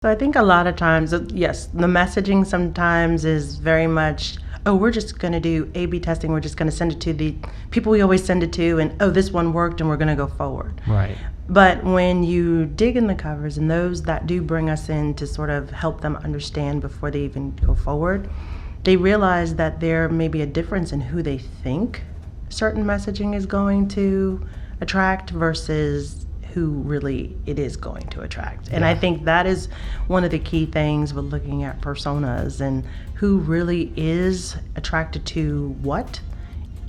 So I think a lot of times, yes, the messaging sometimes is very much, oh, we're just going to do A/B testing. We're just going to send it to the people we always send it to, and oh, this one worked, and we're going to go forward. Right. But when you dig in the covers, and those that do bring us in to sort of help them understand before they even go forward, they realize that there may be a difference in who they think certain messaging is going to attract versus who really it is going to attract. And I think that is one of the key things with looking at personas and who really is attracted to what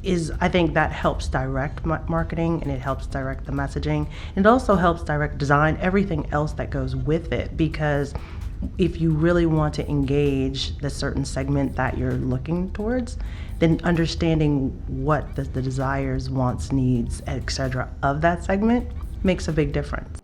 is, I think that helps direct marketing, and it helps direct the messaging. It also helps direct design, everything else that goes with it, because if you really want to engage the certain segment that you're looking towards, then understanding what the desires, wants, needs, etc. of that segment makes a big difference.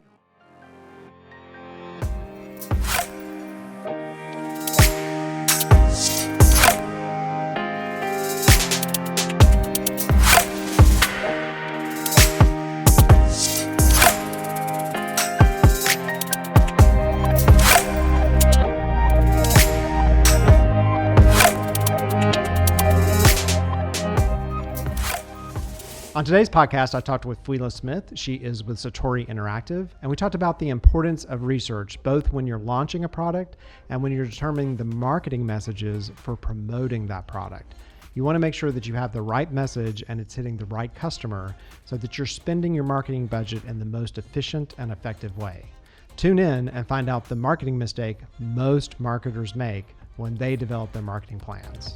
On today's podcast, I talked with Fela Smith. She is with Satori Interactive, and we talked about the importance of research, both when you're launching a product and when you're determining the marketing messages for promoting that product. You want to make sure that you have the right message and it's hitting the right customer so that you're spending your marketing budget in the most efficient and effective way. Tune in and find out the marketing mistake most marketers make when they develop their marketing plans.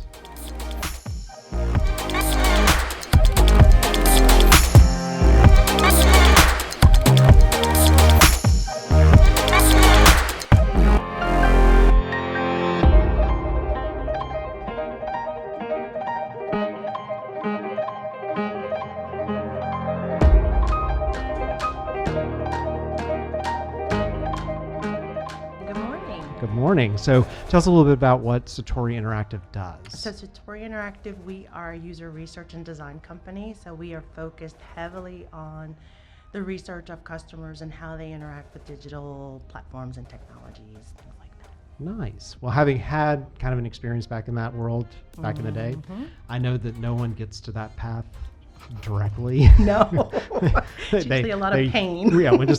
Morning. So tell us a little bit about what Satori Interactive does. So Satori Interactive, we are a user research and design company. So we are focused heavily on the research of customers and how they interact with digital platforms and technologies, things like that. Nice. Well, having had kind of an experience back in that world back in the day, I know that no one gets to that path directly. No, it's usually a lot of pain. Yeah, they went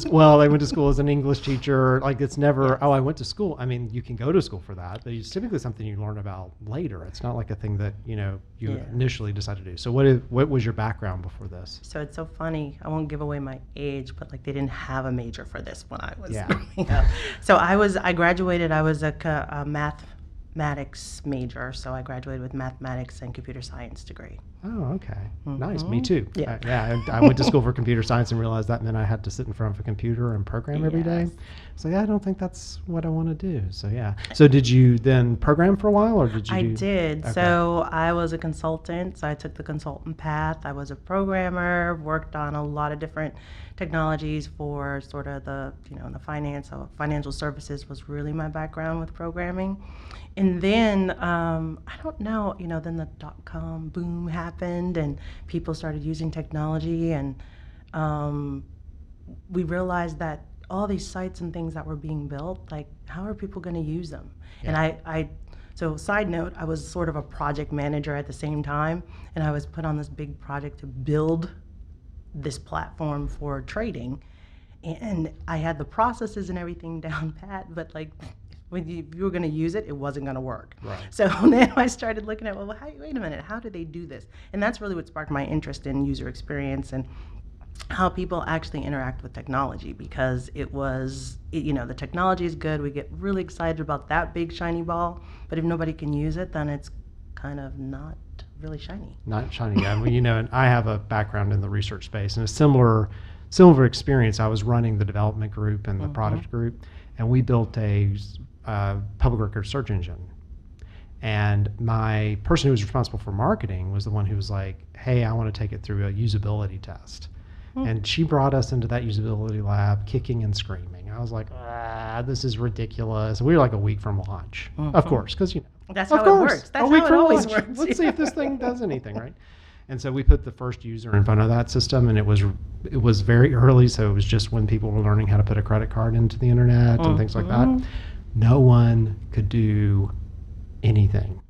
to school as an English teacher. Like it's never, I went to school. I mean, you can go to school for that, but it's typically something you learn about later. It's not like a thing that, you initially decided to do. So what was your background before this? So it's so funny. I won't give away my age, but like they didn't have a major for this when I was growing up. So I graduated, I was a mathematics major. So I graduated with mathematics and computer science degree. Oh, okay. Nice. Me too. Yeah. I went to school for computer science and realized that meant I had to sit in front of a computer and program every day. So I don't think that's what I want to do. So So did you then program for a while, or did you? I did. Okay. So I was a consultant. So I took the consultant path. I was a programmer, worked on a lot of different technologies for sort of the, the finance. So financial services was really my background with programming. And then, I don't know, then the dot-com boom happened and people started using technology, and we realized that all these sites and things that were being built, like, how are people going to use them? Yeah. And so side note, I was sort of a project manager at the same time, and I was put on this big project to build this platform for trading. And I had the processes and everything down pat, but like, when you were going to use it, it wasn't going to work. Right. So then I started looking at, wait a minute, how do they do this? And that's really what sparked my interest in user experience and how people actually interact with technology, because the technology is good. We get really excited about that big shiny ball, but if nobody can use it, then it's kind of not really shiny. Not shiny, yeah. And I have a background in the research space, and a similar experience. I was running the development group and the product group, and we built a public record search engine. And my person who was responsible for marketing was the one who was like, hey, I want to take it through a usability test. And she brought us into that usability lab kicking and screaming. I was like, this is ridiculous. We were like a week from launch, of course, because that's how it works. That's how it always works. Let's see if this thing does anything, right? And so we put the first user in front of that system, and it was very early, so it was just when people were learning how to put a credit card into the internet and things like that. no one could do anything.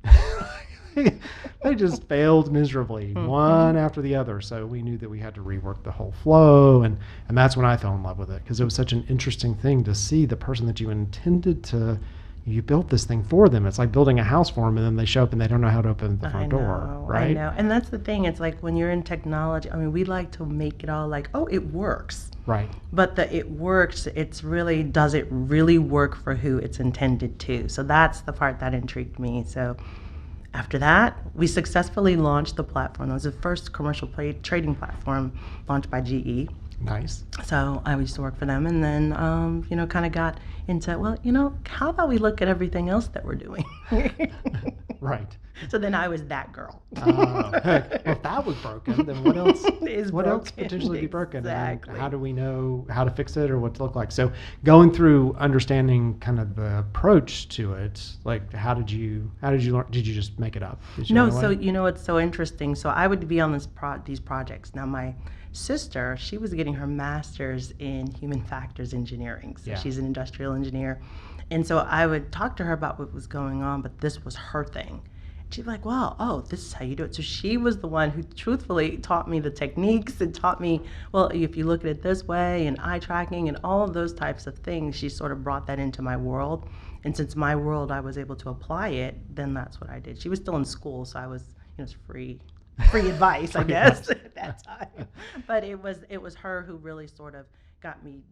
They just failed miserably, one after the other. So we knew that we had to rework the whole flow, and that's when I fell in love with it, because it was such an interesting thing to see the person that you intended to. You built this thing for them. It's like building a house for them, and then they show up and they don't know how to open the front door, right? I know. And that's the thing. It's like when you're in technology, I mean, we like to make it all like, oh, it works. Right. But the it works, it's really, does it really work for who it's intended to? So that's the part that intrigued me. So after that, we successfully launched the platform. It was the first commercial trading platform launched by GE. Nice. So I used to work for them, and then, kind of got into, well, how about we look at everything else that we're doing? Right. So then I was that girl. Heck, well, if that was broken, then what else? What else potentially be broken? Exactly. And how do we know how to fix it or what to look like? So going through understanding kind of the approach to it, like how did you learn? Did you just make it up? No, so it's so interesting. So I would be on these projects. Now my sister, she was getting her master's in human factors engineering. So she's an industrial engineer. And so I would talk to her about what was going on, but this was her thing. She'd be like, wow, oh, this is how you do it. So she was the one who truthfully taught me the techniques and taught me, well, if you look at it this way, and eye tracking and all of those types of things, she sort of brought that into my world. And since my world, I was able to apply it, then that's what I did. She was still in school, so I was, it's free advice, I guess, at that time. But it was her who really sort of got me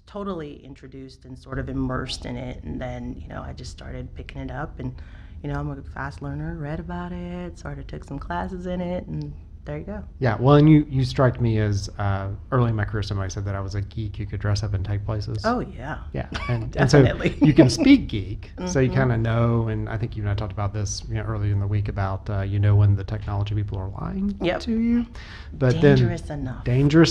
totally introduced and sort of immersed in it. And then, I just started picking it up, and I'm a fast learner, read about it, sort of took some classes in it, and there you go. Yeah, well, and you strike me as, early in my career, somebody said that I was a geek who could dress up and take places. Oh, yeah. Yeah, and so you can speak geek, so you kind of know, and I think you and I talked about this earlier in the week about, when the technology people are lying to you. But dangerous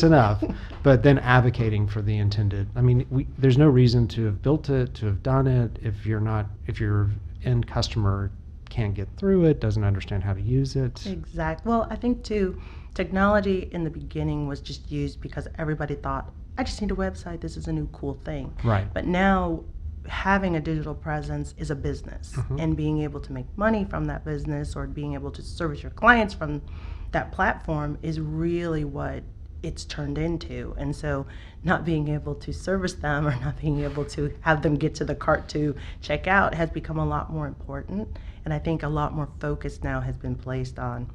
enough, but then advocating for the intended. I mean, there's no reason to have built it, to have done it, if your end customer can't get through it, doesn't understand how to use it. Exactly. Well, I think too, technology in the beginning was just used because everybody thought, I just need a website, this is a new cool thing. Right. But now having a digital presence is a business, and being able to make money from that business or being able to service your clients from that platform is really what it's turned into. And so not being able to service them or not being able to have them get to the cart to check out has become a lot more important. And I think a lot more focus now has been placed on,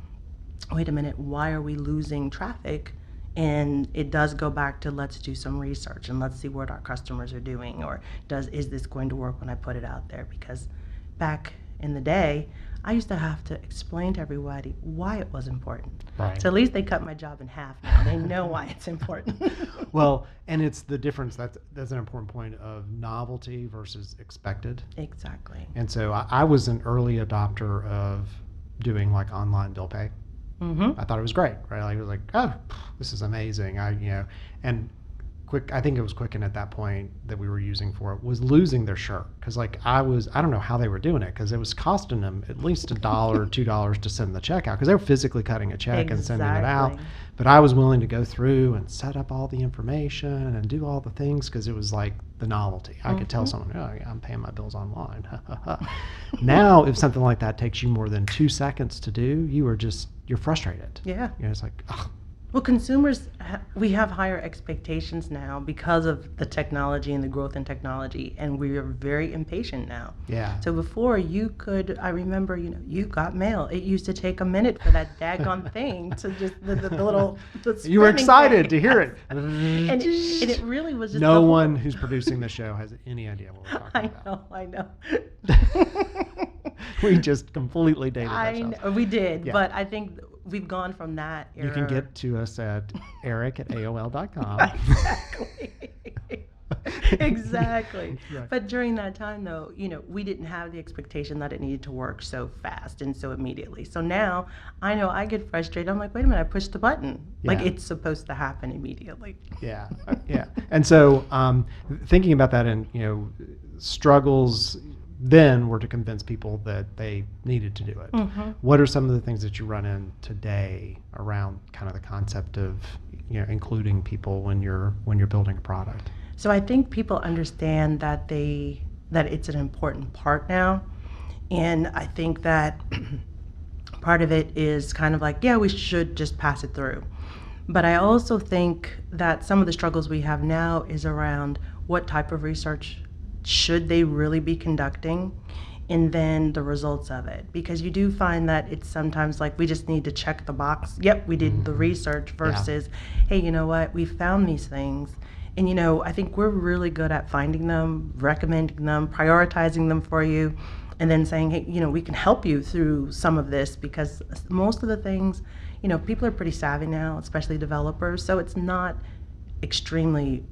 wait a minute, why are we losing traffic? And it does go back to, let's do some research and let's see what our customers are doing, or is this going to work when I put it out there? Because back in the day, I used to have to explain to everybody why it was important. Right. So at least they cut my job in half now. They know why it's important. Well, and it's the difference, that's an important point of novelty versus expected. Exactly. And so I was an early adopter of doing like online bill pay. I thought it was great, right? Like, it was like, oh, this is amazing. And I think it was Quicken at that point that we were using for it, was losing their shirt. Because I don't know how they were doing it, because it was costing them at least $1 or $2 to send the check out, because they were physically cutting a check and sending it out. But I was willing to go through and set up all the information and do all the things, because it was like the novelty. I could tell someone, oh yeah, I'm paying my bills online. Now, if something like that takes you more than 2 seconds to do, you're frustrated. Yeah. It's like, oh. Well, consumers, we have higher expectations now because of the technology and the growth in technology, and we are very impatient now. Yeah. So before, I remember, you got mail. It used to take a minute for that daggone thing to just, the little, you were excited to hear it. and it really was just no one who's producing the show has any idea what we're talking about. I know. We just completely dated ourselves. I know, we did, but I think we've gone from that era. You can get to us at eric@aol.com. Exactly. Right. But during that time, though, we didn't have the expectation that it needed to work so fast and so immediately. So now I know I get frustrated. I'm like, wait a minute, I pushed the button. Yeah. Like, it's supposed to happen immediately. Yeah. And so thinking about that, and struggles then were to convince people that they needed to do it. What are some of the things that you run in today around kind of the concept of including people when you're building a product? So I think people understand that that it's an important part now. And I think that part of it is kind of like, yeah, we should just pass it through. But I also think that some of the struggles we have now is around what type of research should they really be conducting, and then the results of it. Because you do find that it's sometimes like we just need to check the box. Yep, we did the research versus, hey, you know what, we found these things. And, I think we're really good at finding them, recommending them, prioritizing them for you, and then saying, hey, we can help you through some of this, because most of the things, people are pretty savvy now, especially developers. So it's not extremely,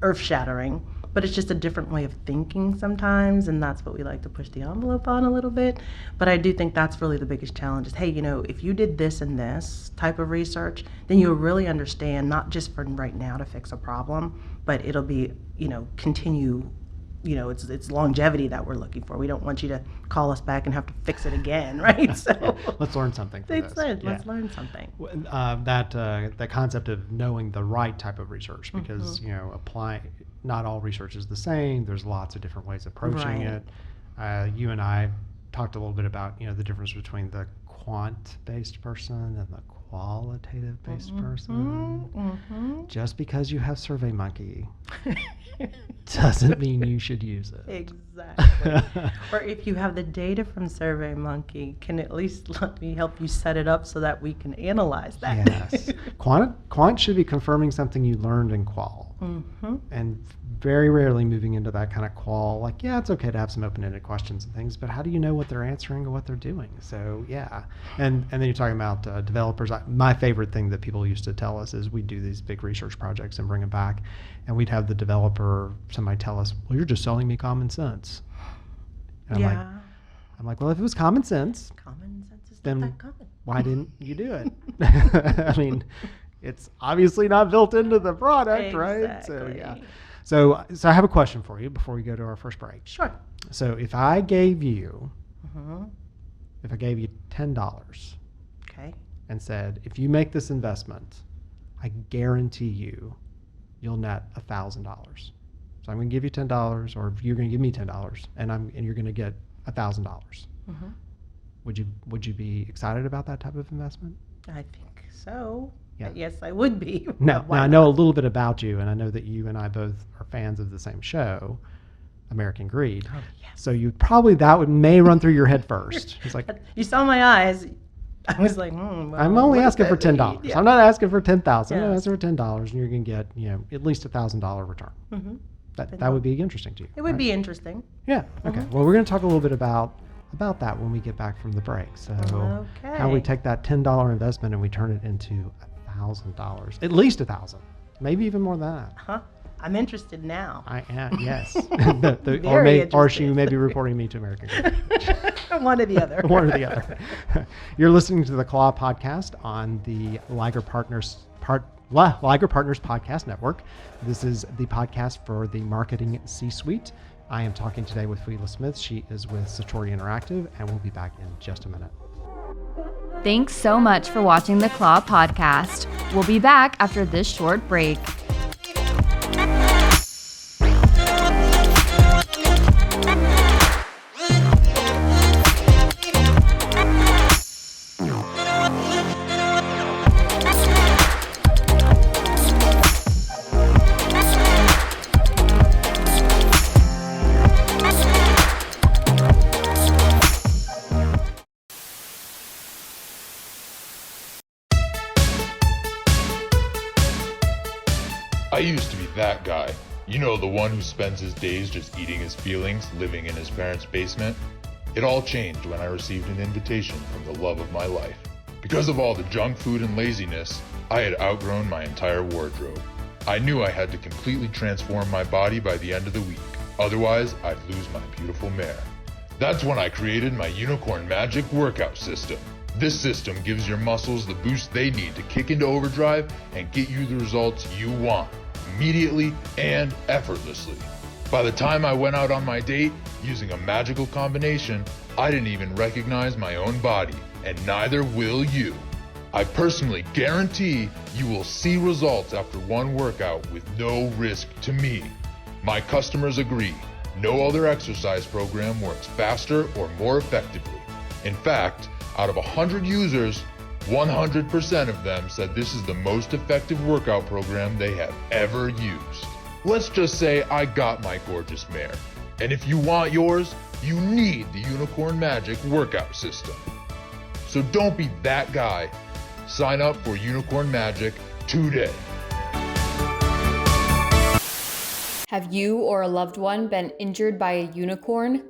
earth-shattering, but it's just a different way of thinking sometimes, and that's what we like to push the envelope on a little bit. But I do think that's really the biggest challenge is, hey, if you did this and this type of research, then you'll really understand, not just for right now to fix a problem, but it'll be, continue, it's longevity that we're looking for. We don't want you to call us back and have to fix it again, right? So let's learn something from this. Let's learn something. That concept of knowing the right type of research, because not all research is the same. There's lots of different ways of approaching it. You and I talked a little bit about the difference between the quant-based person and the qualitative-based person. Just because you have SurveyMonkey doesn't mean you should use it. Exactly. Or if you have the data from SurveyMonkey, can at least let me help you set it up so that we can analyze that. Yes. Quant should be confirming something you learned in qual. And very rarely moving into that kind of qual, like, yeah, it's okay to have some open-ended questions and things, but how do you know what they're answering or what they're doing? So, yeah. And then you're talking about developers. My favorite thing that people used to tell us is we'd do these big research projects and bring them back, and we'd have the developer, somebody tell us, well, you're just selling me common sense. And I'm like, well, if it was common sense Is then not that common. Why didn't you do it? I mean, it's obviously not built into the product, right? So, yeah. So I have a question for you before we go to our first break. Sure. So if I gave you $10, okay, and said, if you make this investment, I guarantee you'll net $1,000. So I'm going to give you $10, or you're going to give me $10, and you're going to get $1,000. Would you be excited about that type of investment? I think so. Yeah. Yes, I would be. Now I know a little bit about you, and I know that you and I both are fans of the same show, American Greed. Oh, yes. So you probably may run through your head first. It's like, you saw my eyes. I was like, well, I'm only asking for $10. Yeah. I'm not asking for $10,000. I'm Yes. asking for $10, and you're going to get at least $1,000 return. That would be interesting to you. It would be interesting. Yeah. Okay. Well, we're going to talk a little bit about that when we get back from the break. So how we take that $10 investment and we turn it into $1,000, at least $1,000, maybe even more than that. Huh? I'm interested now. I am, yes. Very or she interested. may be reporting me to American Greed. One or the other. One or the other. You're listening to the Claw Podcast on the Liger Partners Podcast Network. This is the podcast for the marketing C-suite. I am talking today with Fela Smith. She is with Satori Interactive, and we'll be back in just a minute. Thanks so much for watching the Claw Podcast. We'll be back after this short break. I used to be that guy. You know, the one who spends his days just eating his feelings, living in his parents' basement. It all changed when I received an invitation from the love of my life. Because of all the junk food and laziness, I had outgrown my entire wardrobe. I knew I had to completely transform my body by the end of the week. Otherwise, I'd lose my beautiful mare. That's when I created my Unicorn Magic workout system. This system gives your muscles the boost they need to kick into overdrive and get you the results you want, immediately and effortlessly. By the time I went out on my date, using a magical combination, I didn't even recognize my own body, and neither will you. I personally guarantee you will see results after one workout with no risk to me. My customers agree. No other exercise program works faster or more effectively. In fact, out of 100 users, 100% of them said this is the most effective workout program they have ever used. Let's just say I got my gorgeous mare. And if you want yours, you need the Unicorn Magic workout system. So don't be that guy. Sign up for Unicorn Magic today. Have you or a loved one been injured by a unicorn?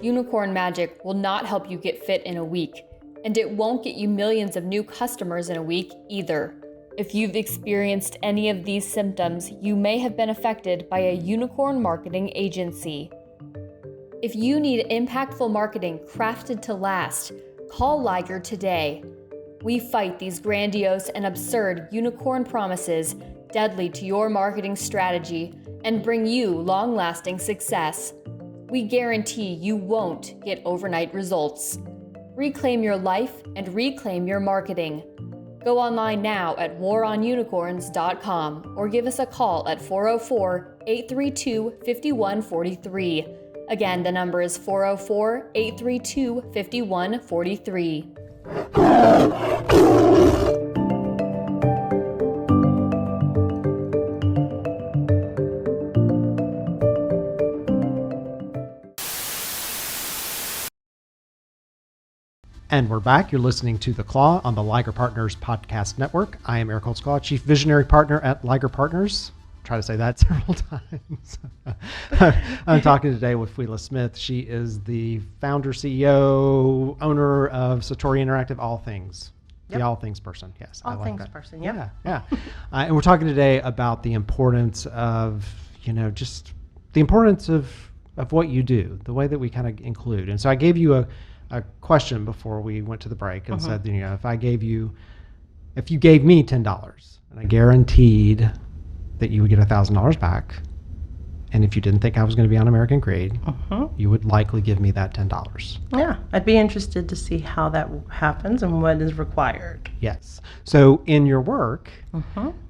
Unicorn Magic will not help you get fit in a week, and it won't get you millions of new customers in a week either. If you've experienced any of these symptoms, you may have been affected by a unicorn marketing agency. If you need impactful marketing crafted to last, call Liger today. We fight these grandiose and absurd unicorn promises deadly to your marketing strategy and bring you long-lasting success. We guarantee you won't get overnight results. Reclaim your life and reclaim your marketing. Go online now at waronunicorns.com or give us a call at 404-832-5143. Again, the number is 404-832-5143. And we're back. You're listening to The Claw on the Liger Partners Podcast Network. I am Eric Holtzclaw, Chief Visionary Partner at Liger Partners. Try to say that several times. I'm talking today with Fela Smith. She is the founder, CEO, owner of Satori Interactive, All Things. Yep. The All Things person, yes. All I like things that. person, yep. Yeah. And we're talking today about the importance of, just the importance of what you do, the way that we kind of include. And so I gave you a question before we went to the break and said, if you gave me $10 and I guaranteed that you would get $1,000 back, and if you didn't think I was going to be on American Grade, you would likely give me that $10. Yeah, I'd be interested to see how that happens and what is required. Yes. So in your work,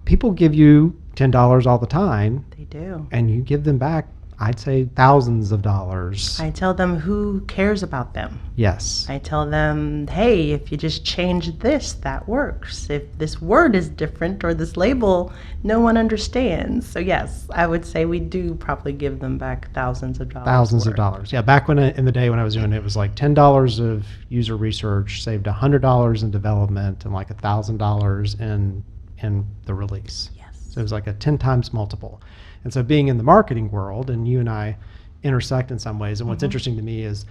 people give you $10 all the time. They do. And you give them back, I'd say, thousands of dollars. I tell them who cares about them. Yes. I tell them, hey, if you just change this, that works. If this word is different or this label, no one understands. So yes, I would say we do probably give them back thousands of dollars. Thousands of dollars. Yeah, back in the day when I was doing it, it was like $10 of user research saved $100 in development and like $1,000 in the release. Yes. So it was like a 10 times multiple. And so being in the marketing world, and you and I intersect in some ways, and what's interesting to me is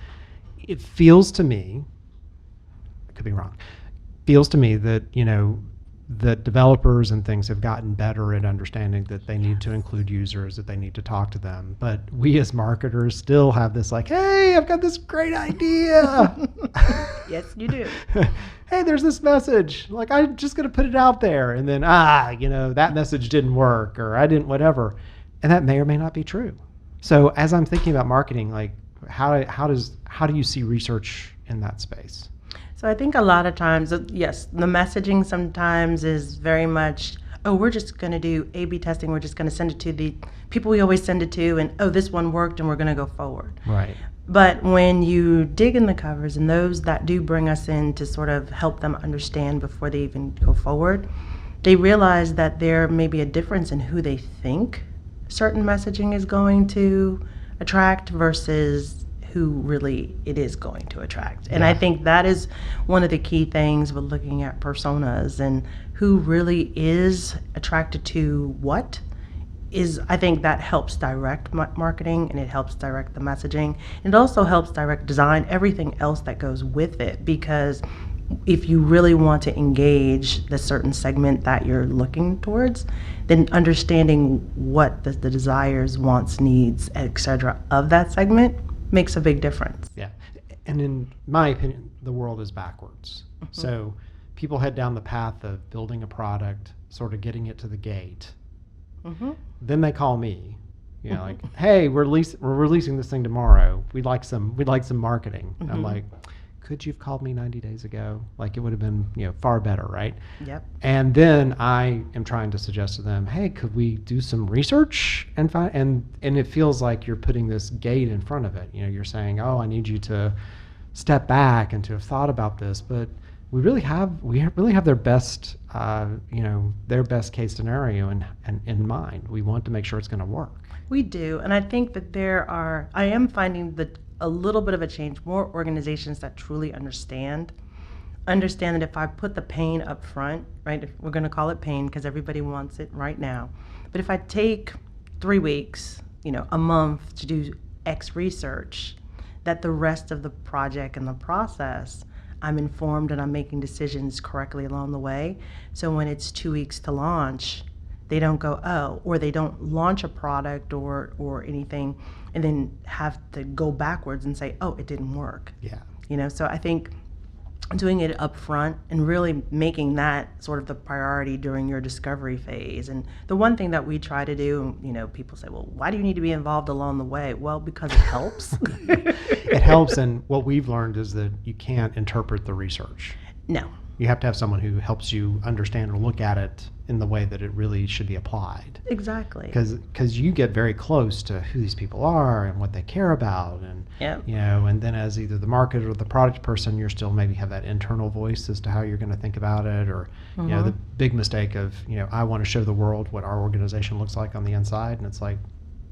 it feels to me, I could be wrong, feels to me that, that developers and things have gotten better at understanding that they need to include users, that they need to talk to them. But we as marketers still have this like, hey, I've got this great idea. Yes, you do. Hey, there's this message. Like, I'm just going to put it out there. And then, that message didn't work, or I didn't whatever. And that may or may not be true. So as I'm thinking about marketing, like how do you see research in that space? So I think a lot of times, yes, the messaging sometimes is very much, oh, we're just going to do A/B testing. We're just going to send it to the people we always send it to, and oh, this one worked, and we're going to go forward. Right. But when you dig in the covers, and those that do bring us in to sort of help them understand before they even go forward, they realize that there may be a difference in who they think certain messaging is going to attract versus who really it is going to attract. And I think that is one of the key things with looking at personas and who really is attracted to what is, I think that helps direct marketing, and it helps direct the messaging. It also helps direct design, everything else that goes with it, because if you really want to engage the certain segment that you're looking towards, then understanding what the desires, wants, needs, etc. of that segment makes a big difference. Yeah. And in my opinion, the world is backwards. So people head down the path of building a product, sort of getting it to the gate. Then they call me, like, hey, we're releasing this thing tomorrow. We'd like some marketing. And I'm like, could you have called me 90 days ago? Like, it would have been, far better, right? Yep. And then I am trying to suggest to them, hey, could we do some research and find, and it feels like you're putting this gate in front of it. You're saying, oh, I need you to step back and to have thought about this, but we really have their best, their best case scenario in mind. We want to make sure it's going to work. We do, and I think that I am finding that a little bit of a change, more organizations that truly understand that if I put the pain up front, right, if we're going to call it pain because everybody wants it right now, but if I take 3 weeks, a month to do X research, that the rest of the project and the process, I'm informed and I'm making decisions correctly along the way. So when it's 2 weeks to launch, they don't go, oh, or they don't launch a product or anything and then have to go backwards and say, oh, it didn't work. Yeah. So I think doing it up front and really making that sort of the priority during your discovery phase. And the one thing that we try to do, people say, well, why do you need to be involved along the way? Well, because it helps. It helps, and what we've learned is that you can't interpret the research. No. You have to have someone who helps you understand or look at it in the way that it really should be applied. Exactly. Because you get very close to who these people are and what they care about, and Yep. and then as either the market or the product person, you're still maybe have that internal voice as to how you're going to think about it, or the big mistake of I want to show the world what our organization looks like on the inside, and it's like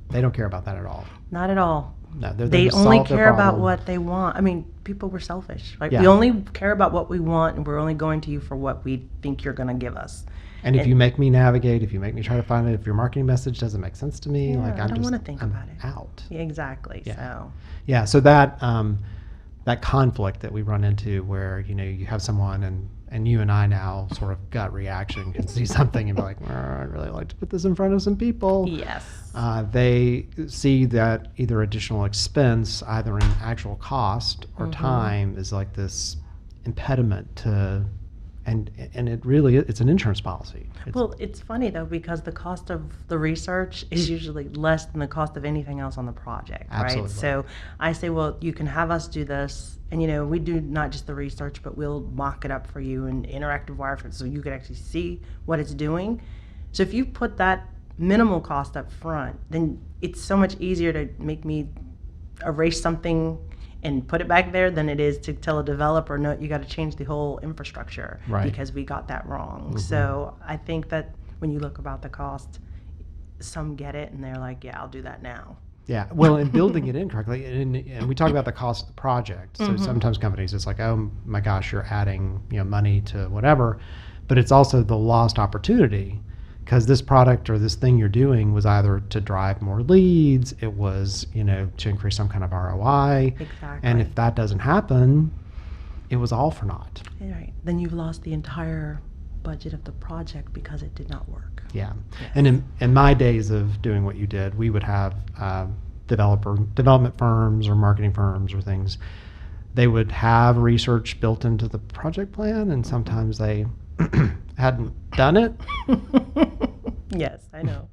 they don't care about that at all. Not at all. No, they're They there to only solve their care about problem. what they want. I mean, people were selfish, right? Yeah. We only care about what we want, and we're only going to you for what we think you're going to give us. And if you make me navigate, if you make me try to find it, if your marketing message doesn't make sense to me, Yeah, like I don't just wanna think I'm about it. out. Yeah, exactly. Yeah. So Yeah, so that that conflict that we run into where you have someone and you and I now sort of gut reaction can see something and be like, I'd really like to put this in front of some people. yes. They see that either additional expense, either in actual cost or time, is like this impediment to, and it really it's an insurance policy. Well, it's funny though because the cost of the research is usually less than the cost of anything else on the project, Absolutely. right? So I say, well, you can have us do this, and we do not just the research, but we'll mock it up for you in interactive wireframe so you can actually see what it's doing. So if you put that minimal cost up front, then it's so much easier to make me erase something and put it back there than it is to tell a developer, no, you got to change the whole infrastructure Right. because we got that wrong. So I think that when you look about the cost, some get it and they're like, yeah, I'll do that now. Yeah, well, and building it in correctly, and we talk about the cost of the project. So sometimes companies, it's like, oh my gosh, you're adding money to whatever, but it's also the lost opportunity because this product or this thing you're doing was either to drive more leads, it was to increase some kind of ROI, Exactly. and if that doesn't happen, it was all for naught. Right. Then you've lost the entire budget of the project because it did not work. Yeah, and in my days of doing what you did, we would have development firms or marketing firms or things. They would have research built into the project plan, and sometimes they hadn't done it. Yes, I know.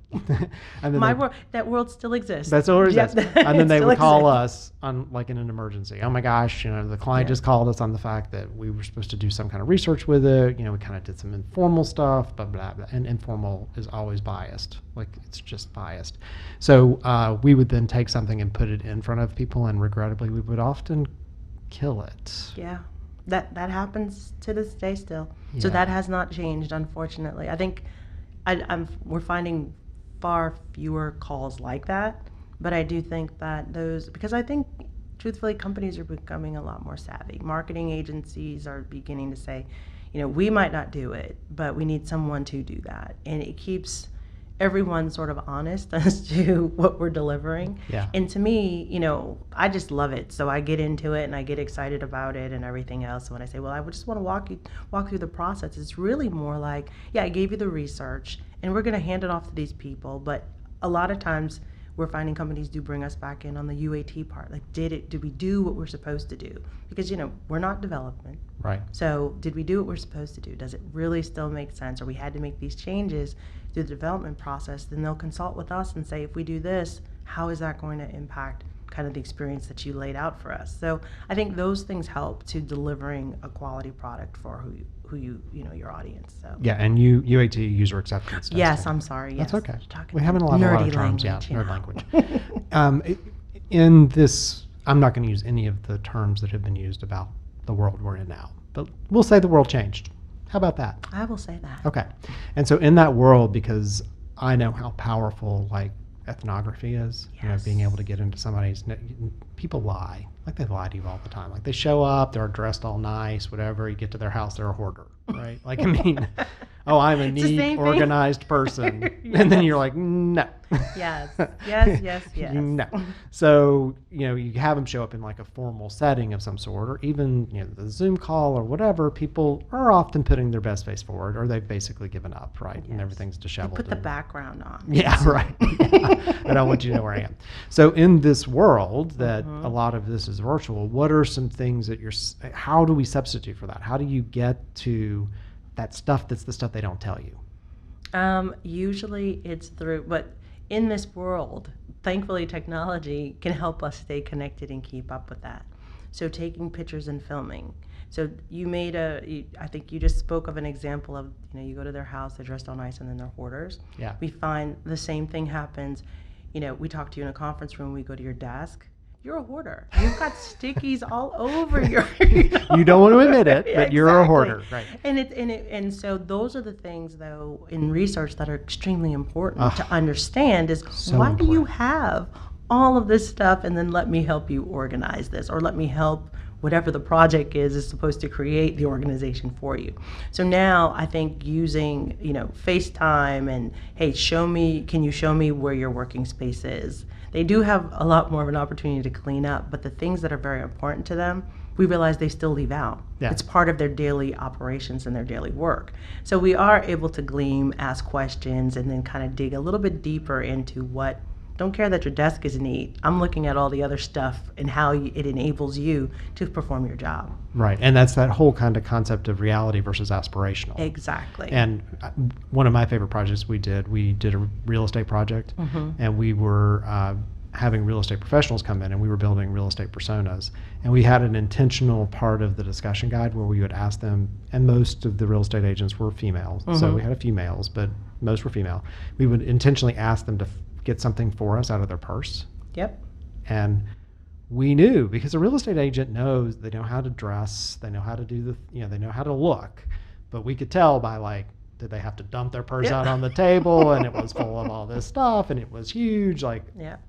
And then My they- world, that world still exists. That's always Yep. and then It they still would call exists. us on like in an emergency. Oh my gosh, the client Yeah. just called us on the fact that we were supposed to do some kind of research with it. We kind of did some informal stuff, blah blah blah. And informal is always biased. Like it's just biased. So we would then take something and put it in front of people, and regrettably, we would often kill it. Yeah, that happens to this day still. So Yeah. that has not changed, unfortunately. I think we're finding far fewer calls like that, but I do think that because I think truthfully companies are becoming a lot more savvy. Marketing agencies are beginning to say, we might not do it, but we need someone to do that, and it keeps everyone sort of honest as to what we're delivering. Yeah. And to me, I just love it. So I get into it and I get excited about it and everything else. So when I say, well, I would just want to walk through the process, it's really more like, yeah, I gave you the research and we're going to hand it off to these people. But a lot of times we're finding companies do bring us back in on the UAT part. Like, did we do what we're supposed to do? Because, we're not development. Right. So did we do what we're supposed to do? Does it really still make sense? Or we had to make these changes through the development process? Then they'll consult with us and say, if we do this, how is that going to impact kind of the experience that you laid out for us. So I think those things help to delivering a quality product for who you know, your audience. So Yeah, and UAT, user acceptance testing. yes, I'm sorry. Yes, That's okay. Talking We haven't a lot nerdy of terms. language, Yeah, you nerd know. language. In this, I'm not going to use any of the terms that have been used about the world we're in now, but we'll say the world changed. How about that? I will say that. Okay. And so in that world, because I know how powerful like ethnography is, you know, being Yes. able to get into somebody's, people lie. Like they lie to you all the time. Like they show up, they're dressed all nice, whatever. You get to their house, they're a hoarder, right? Like, I mean, oh, I'm a It's the same neat, thing. organized person. And then you're like, no. Yes, yes, yes, yes. No. So, you know, you have them show up in like a formal setting of some sort, or even, you know, the Zoom call or whatever, people are often putting their best face forward, or they've basically given up, right? And Yes. everything's You disheveled. put the and- background on. Yeah, right. Yeah. I don't want you to know where I am. So in this world that a lot of this is virtual, what are some things that how do we substitute for that? How do you get to that stuff that's the stuff they don't tell you? Usually it's through, but in this world, thankfully technology can help us stay connected and keep up with that. So taking pictures and filming. So I think you just spoke of an example of, you know, you go to their house, they're dressed all nice, and then they're hoarders. Yeah. We find the same thing happens. You know, we talk to you in a conference room, we go to your desk. You're a hoarder. You've got stickies all over your. You don't want to admit it, but you're a Exactly. hoarder, right? And so those are the things, though, in research that are extremely important to understand is So why do you important. have all of this stuff, and then let me help you organize this, or let me help whatever the project is supposed to create the organization for you. So now I think using, you know, FaceTime and, hey, can you show me where your working space is? They do have a lot more of an opportunity to clean up, but the things that are very important to them, we realize they still leave out. Yeah. It's part of their daily operations and their daily work. So we are able to glean, ask questions, and then kind of dig a little bit deeper into what. Don't care that your desk is neat. I'm looking at all the other stuff and how it enables you to perform your job. Right. And that's that whole kind of concept of reality versus aspirational. Exactly. And one of my favorite projects we did a real estate project, and we were having real estate professionals come in, and we were building real estate personas. And we had an intentional part of the discussion guide where we would ask them, and most of the real estate agents were females, so we had a few males, but most were female. We would intentionally ask them to get something for us out of their purse. Yep. And we knew, because a real estate agent knows, they know how to dress, they know how to do they know how to look, but we could tell by like, did they have to dump their purse out on the table and it was full of all this stuff and it was huge, like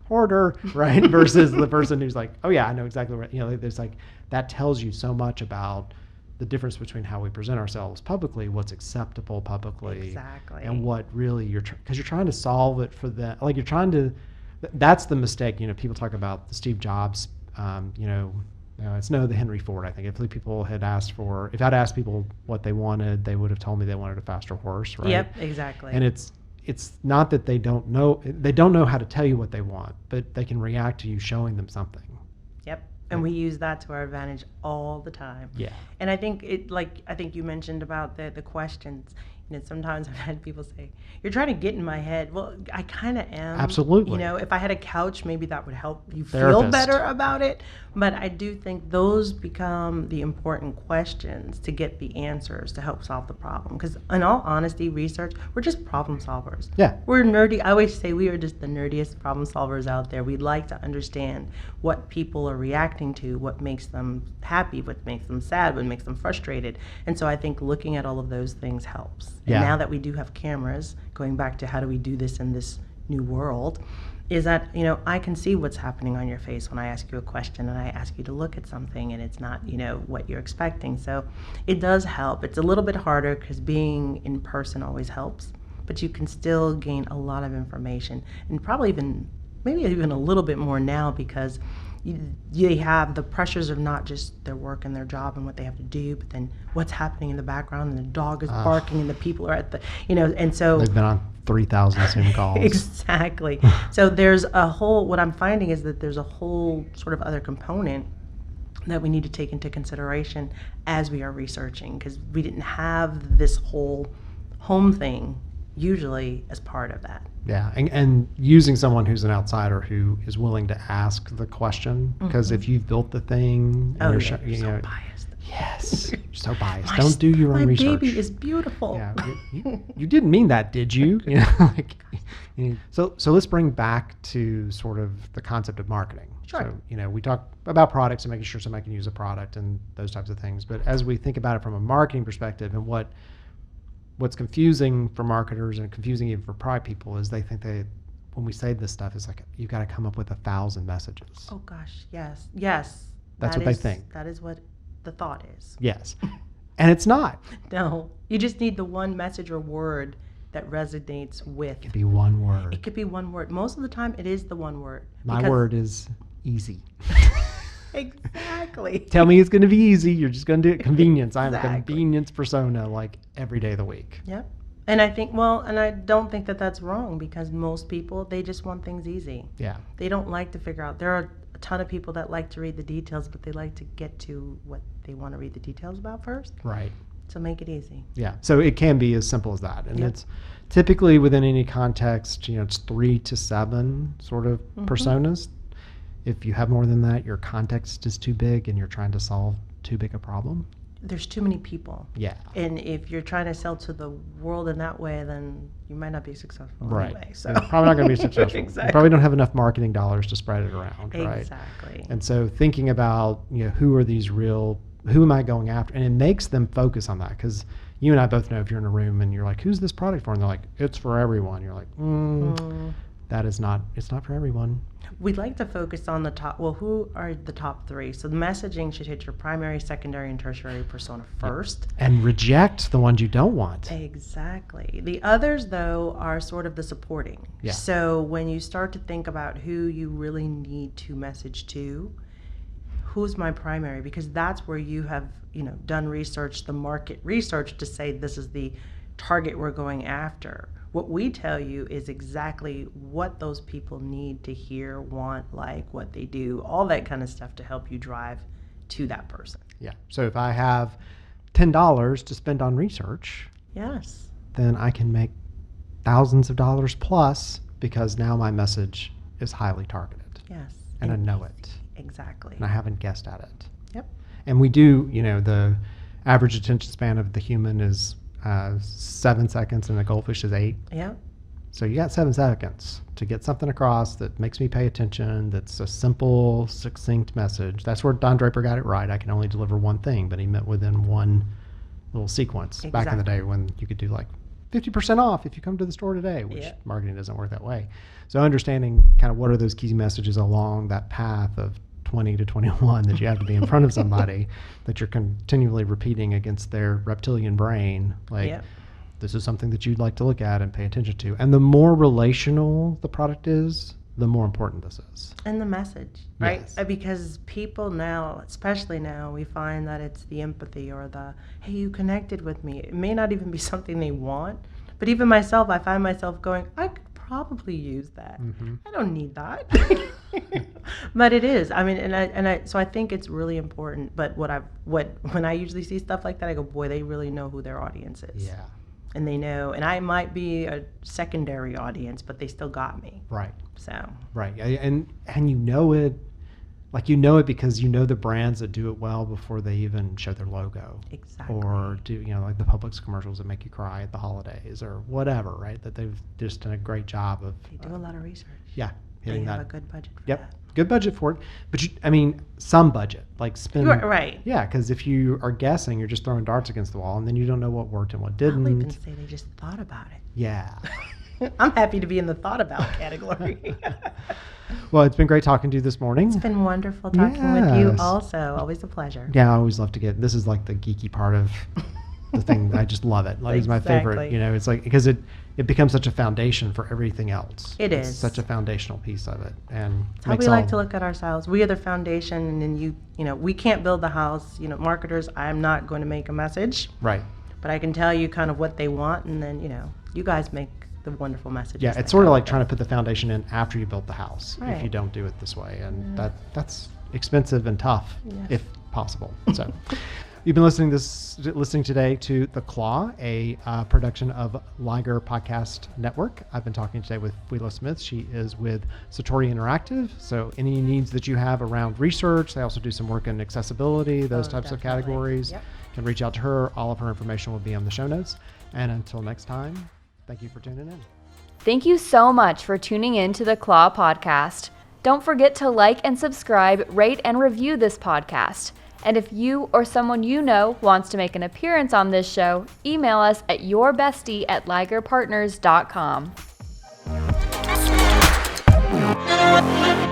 hoarder, right? Versus the person who's like, oh yeah, I know exactly what, there's like, that tells you so much about the difference between how we present ourselves publicly, what's acceptable publicly, Exactly. and what really because you're trying to solve it for them. Like that's the mistake. People talk about the Steve Jobs. It's the Henry Ford. I think if I'd asked people what they wanted, they would have told me they wanted a faster horse, right? Yep, exactly. And it's not that they don't know how to tell you what they want, but they can react to you showing them something. Yep. And we use that to our advantage all the time. Yeah. And I think I think you mentioned about the questions. Sometimes I've had people say, "You're trying to get in my head." Well, I kind of am. Absolutely. If I had a couch, maybe that would help you feel Therapist. better about it. But I do think those become the important questions to get the answers to help solve the problem. Because in all honesty, research, we're just problem solvers. Yeah. We're nerdy. I always say we are just the nerdiest problem solvers out there. We'd like to understand what people are reacting to, what makes them happy, what makes them sad, what makes them frustrated. And so I think looking at all of those things helps. And Yeah. now that we do have cameras, going back to how do we do this in this new world, is that, I can see what's happening on your face when I ask you a question and I ask you to look at something and it's not, what you're expecting. So it does help. It's a little bit harder because being in person always helps, but you can still gain a lot of information and probably maybe even a little bit more now because they have the pressures of not just their work and their job and what they have to do, but then what's happening in the background and the dog is barking and the people are at the, and so. They've been on 3,000 Zoom calls. Exactly. So there's what I'm finding is that there's a whole sort of other component that we need to take into consideration as we are researching, because we didn't have this whole home thing usually as part of that. Yeah, and using someone who's an outsider who is willing to ask the question, because if you've built the thing, and Oh, you're yeah, you so know, biased. yes, you're so biased. Don't do your own my research. My baby is beautiful. Yeah, you didn't mean that, did you? You know, like, so let's bring back to sort of the concept of marketing. Sure. So, you know, we talk about products and making sure somebody can use a product and those types of things. But as we think about it from a marketing perspective, and what's confusing for marketers and confusing even for product people is they think when we say this stuff, it's like you've got to come up with 1,000 messages. Oh gosh, yes. That's what they think. That is what the thought is. Yes. And it's not. No, you just need the one message or word that resonates with. It could be one word. It could be one word. Most of the time, it is the one word. My word is easy. Exactly. Tell me it's going to be easy. You're just going to do it. Convenience. I'm a Exactly. convenience persona like every day of the week. Yep. And I think, and I don't think that that's wrong, because most people, they just want things easy. Yeah. They don't like to figure out. There are a ton of people that like to read the details, but they like to get to what they want to read the details about first. Right. So make it easy. Yeah. So it can be as simple as that. And Yep. it's typically within any context, it's 3 to 7 sort of personas. If you have more than that, your context is too big and you're trying to solve too big a problem. There's too many people. Yeah. And if you're trying to sell to the world in that way, then you might not be successful Right. anyway. So You're probably not going to be successful. Exactly. You probably don't have enough marketing dollars to spread it around, right? Exactly. And so thinking about, who am I going after? And it makes them focus on that, because you and I both know if you're in a room and you're like, who's this product for? And they're like, it's for everyone. You're like, it's not for everyone. We'd like to focus on the top. Well, who are the top 3? So the messaging should hit your primary, secondary, and tertiary persona first. And reject the ones you don't want. Exactly. The others, though, are sort of the supporting. Yeah. So when you start to think about who you really need to message to, who's my primary? Because that's where you have, done research, the market research, to say this is the target we're going after. What we tell you is exactly what those people need to hear, want, like, what they do, all that kind of stuff to help you drive to that person. Yeah. So if I have $10 to spend on research, Yes. then I can make thousands of dollars plus, because now my message is highly targeted. Yes. And I know it. Exactly. And I haven't guessed at it. Yep. And we do, the average attention span of the human is 7 seconds and the goldfish is 8. Yep. So you got 7 seconds to get something across that makes me pay attention, that's a simple, succinct message. That's where Don Draper got it right. I can only deliver one thing, but he meant within one little sequence. Back in the day when you could do like 50% off if you come to the store today, which marketing doesn't work that way. So understanding kind of what are those key messages along that path of 20 to 21 that you have to be in front of somebody that you're continually repeating against their reptilian brain, like this is something that you'd like to look at and pay attention to. And the more relational the product is, the more important this is. And the message, right? Yes. Because people now, especially now, we find that it's the empathy or the, hey, you connected with me. It may not even be something they want, but even myself, I find myself going, I could probably use that. I don't need that. But it is. I mean, so I think it's really important. But when I usually see stuff like that, I go, boy, they really know who their audience is. Yeah. And they know, and I might be a secondary audience, but they still got me. Right. So. Right. And you know it, like you know it because you know the brands that do it well before they even show their logo. Exactly. Or do, like the Publix commercials that make you cry at the holidays or whatever, right? That they've just done a great job of. They do a lot of research. Yeah. Hitting They have that. a good budget for Yep. that. Good budget for it. But some budget, like spend. Right. Yeah. Because if you are guessing, you're just throwing darts against the wall and then you don't know what worked and what didn't. I'll even say they just thought about it. Yeah. I'm happy to be in the thought about category. Well, it's been great talking to you this morning. It's been wonderful talking with you Yes. also. Always a pleasure. Yeah, I always love to get, this is like the geeky part of the thing. I just love it. Like, it's my favorite, Exactly. it's like, because it becomes such a foundation for everything else. It's is. such a foundational piece of it. And It's how we like to look at ourselves. We are the foundation, and then we can't build the house. Marketers, I'm not going to make a message, Right. but I can tell you kind of what they want, and then, you guys make the wonderful messages. Yeah, that it's sort of go like with trying it. to put the foundation in after you built the house, if Right. you don't do it this way. And that's expensive and tough, Yes. if possible. So, You've been listening today to The Claw, a production of Liger Podcast Network. I've been talking today with Wheeler Smith. She is with Satori Interactive. So any needs that you have around research, they also do some work in accessibility, those types of definitely. categories. Yep. Can reach out to her. All of her information will be on the show notes. And until next time, thank you for tuning in. Thank you so much for tuning in to the Claw Podcast. Don't forget to like and subscribe, rate and review this podcast. And if you or someone you know wants to make an appearance on this show, email us at yourbestie@ligerpartners.com.